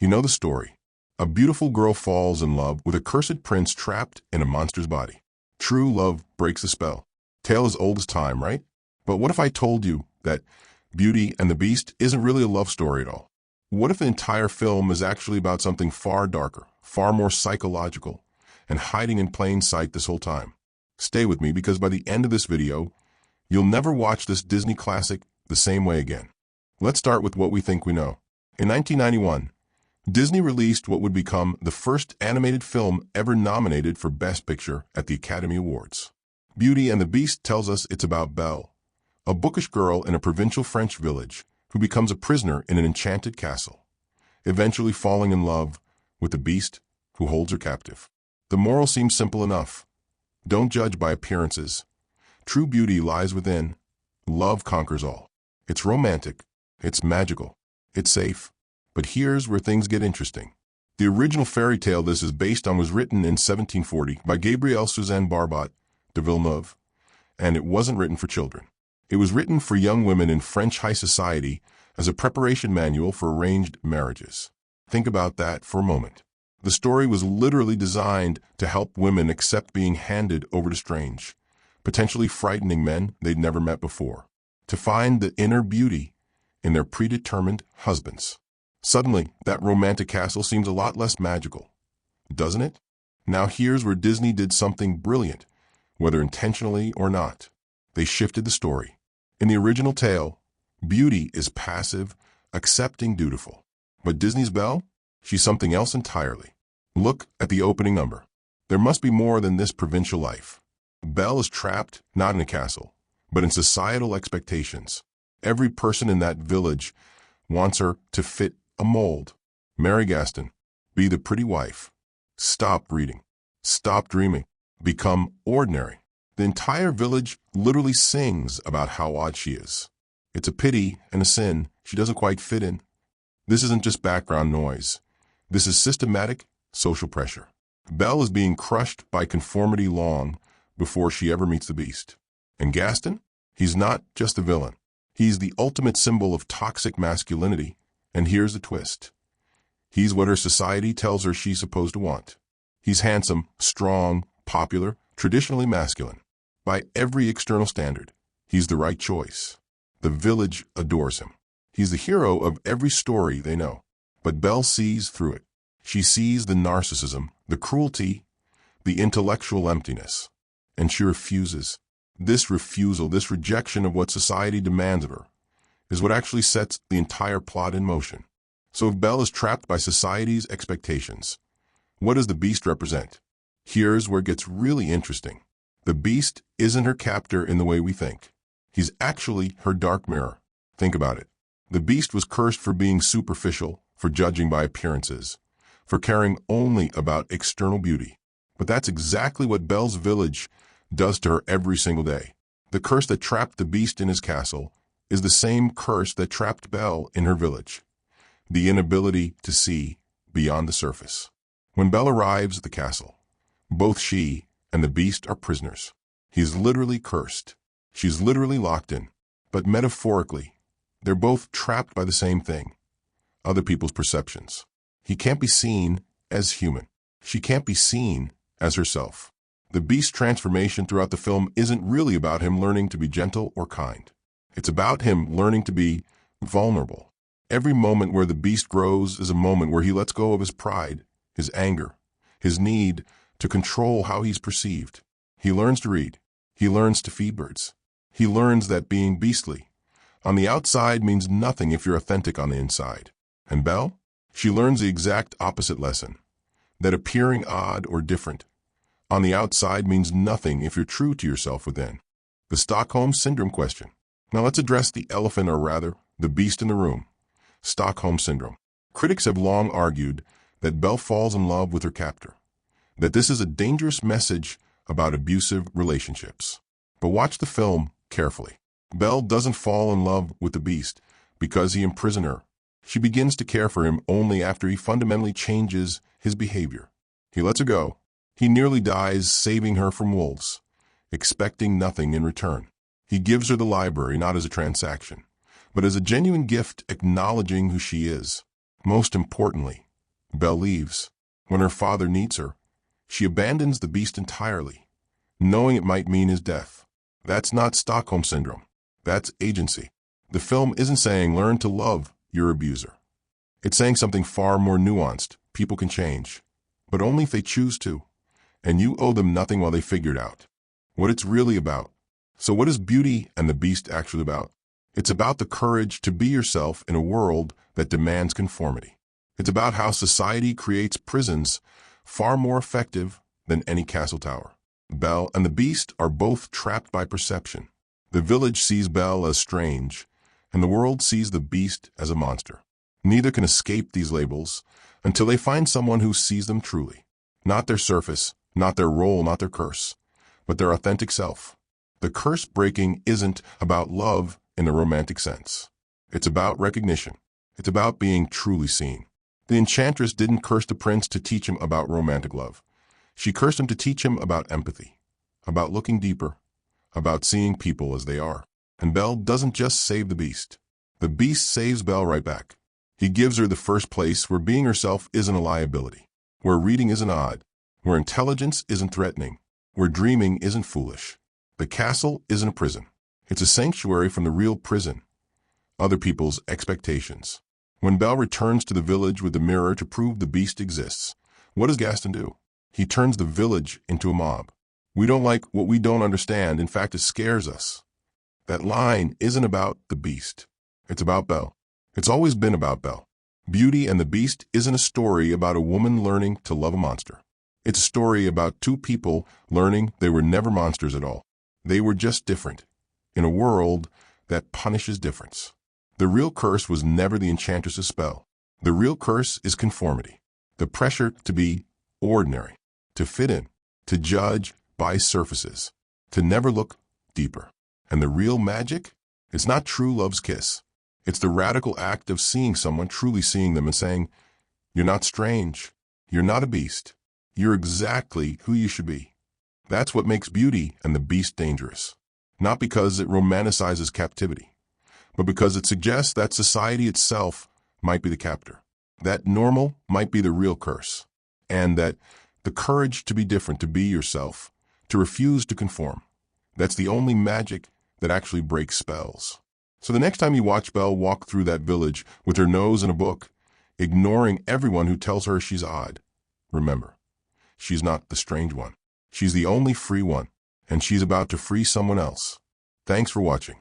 You know the story. A beautiful girl falls in love with a cursed prince trapped in a monster's body. True love breaks the spell. Tale as old as time, right? But what if I told you that Beauty and the Beast isn't really a love story at all? What if the entire film is actually about something far darker, far more psychological, and hiding in plain sight this whole time? Stay with me, because by the end of this video, you'll never watch this Disney classic the same way again. Let's start with what we think we know. In 1991, Disney released what would become the first animated film ever nominated for Best Picture at the Academy Awards. Beauty and the Beast tells us it's about Belle, a bookish girl in a provincial French village who becomes a prisoner in an enchanted castle, eventually falling in love with the Beast who holds her captive. The moral seems simple enough. Don't judge by appearances. True beauty lies within. Love conquers all. It's romantic. It's magical. It's safe. But here's where things get interesting. The original fairy tale this is based on was written in 1740 by Gabrielle Suzanne Barbot de Villeneuve, and it wasn't written for children. It was written for young women in French high society as a preparation manual for arranged marriages. Think about that for a moment. The story was literally designed to help women accept being handed over to strange, potentially frightening men they'd never met before, to find the inner beauty in their predetermined husbands. Suddenly, that romantic castle seems a lot less magical, doesn't it? Now here's where Disney did something brilliant, whether intentionally or not. They shifted the story. In the original tale, Beauty is passive, accepting, dutiful. But Disney's Belle? She's something else entirely. Look at the opening number. There must be more than this provincial life. Belle is trapped, not in a castle, but in societal expectations. Every person in that village wants her to fit a mold. Marry Gaston. Be the pretty wife. Stop reading. Stop dreaming. Become ordinary. The entire village literally sings about how odd she is. It's a pity and a sin she doesn't quite fit in. This isn't just background noise. This is systematic social pressure. Belle is being crushed by conformity long before she ever meets the Beast. And Gaston? He's not just a villain. He's the ultimate symbol of toxic masculinity. And here's the twist. He's what her society tells her she's supposed to want. He's handsome, strong, popular, traditionally masculine. By every external standard, he's the right choice. The village adores him. He's the hero of every story they know. But Belle sees through it. She sees the narcissism, the cruelty, the intellectual emptiness. And she refuses. This refusal, this rejection of what society demands of her, is what actually sets the entire plot in motion. So if Belle is trapped by society's expectations, what does the Beast represent? Here's where it gets really interesting. The Beast isn't her captor in the way we think. He's actually her dark mirror. Think about it. The Beast was cursed for being superficial, for judging by appearances, for caring only about external beauty. But that's exactly what Belle's village does to her every single day. The curse that trapped the Beast in his castle is the same curse that trapped Belle in her village. The inability to see beyond the surface. When Belle arrives at the castle, both she and the Beast are prisoners. He's literally cursed. She's literally locked in. But metaphorically, they're both trapped by the same thing. Other people's perceptions. He can't be seen as human. She can't be seen as herself. The Beast's transformation throughout the film isn't really about him learning to be gentle or kind. It's about him learning to be vulnerable. Every moment where the Beast grows is a moment where he lets go of his pride, his anger, his need to control how he's perceived. He learns to read. He learns to feed birds. He learns that being beastly on the outside means nothing if you're authentic on the inside. And Belle? She learns the exact opposite lesson, that appearing odd or different on the outside means nothing if you're true to yourself within. The Stockholm Syndrome question. Now let's address the elephant, or rather, the beast in the room. Stockholm Syndrome. Critics have long argued that Belle falls in love with her captor, that this is a dangerous message about abusive relationships. But watch the film carefully. Belle doesn't fall in love with the Beast because he imprisoned her. She begins to care for him only after he fundamentally changes his behavior. He lets her go. He nearly dies saving her from wolves, expecting nothing in return. He gives her the library not as a transaction, but as a genuine gift acknowledging who she is. Most importantly, Belle leaves. When her father needs her, she abandons the beast entirely, knowing it might mean his death. That's not Stockholm Syndrome. That's agency. The film isn't saying learn to love your abuser. It's saying something far more nuanced. People can change, but only if they choose to, and you owe them nothing while they figure it out. What it's really about. So what is Beauty and the Beast actually about? It's about the courage to be yourself in a world that demands conformity. It's about how society creates prisons far more effective than any castle tower. Belle and the Beast are both trapped by perception. The village sees Belle as strange, and the world sees the Beast as a monster. Neither can escape these labels until they find someone who sees them truly. Not their surface, not their role, not their curse, but their authentic self. The curse breaking isn't about love in the romantic sense. It's about recognition. It's about being truly seen. The enchantress didn't curse the prince to teach him about romantic love. She cursed him to teach him about empathy, about looking deeper, about seeing people as they are. And Belle doesn't just save the Beast. The Beast saves Belle right back. He gives her the first place where being herself isn't a liability, where reading isn't odd, where intelligence isn't threatening, where dreaming isn't foolish. The castle isn't a prison. It's a sanctuary from the real prison, other people's expectations. When Belle returns to the village with the mirror to prove the Beast exists, what does Gaston do? He turns the village into a mob. We don't like what we don't understand. In fact, it scares us. That line isn't about the Beast. It's about Belle. It's always been about Belle. Beauty and the Beast isn't a story about a woman learning to love a monster. It's a story about two people learning they were never monsters at all. They were just different, in a world that punishes difference. The real curse was never the enchantress's spell. The real curse is conformity. The pressure to be ordinary, to fit in, to judge by surfaces, to never look deeper. And the real magic? It's not true love's kiss. It's the radical act of seeing someone, truly seeing them and saying, you're not strange. You're not a beast. You're exactly who you should be. That's what makes Beauty and the Beast dangerous. Not because it romanticizes captivity, but because it suggests that society itself might be the captor, that normal might be the real curse, and that the courage to be different, to be yourself, to refuse to conform, that's the only magic that actually breaks spells. So the next time you watch Belle walk through that village with her nose in a book, ignoring everyone who tells her she's odd, remember, she's not the strange one. She's the only free one, and she's about to free someone else. Thanks for watching.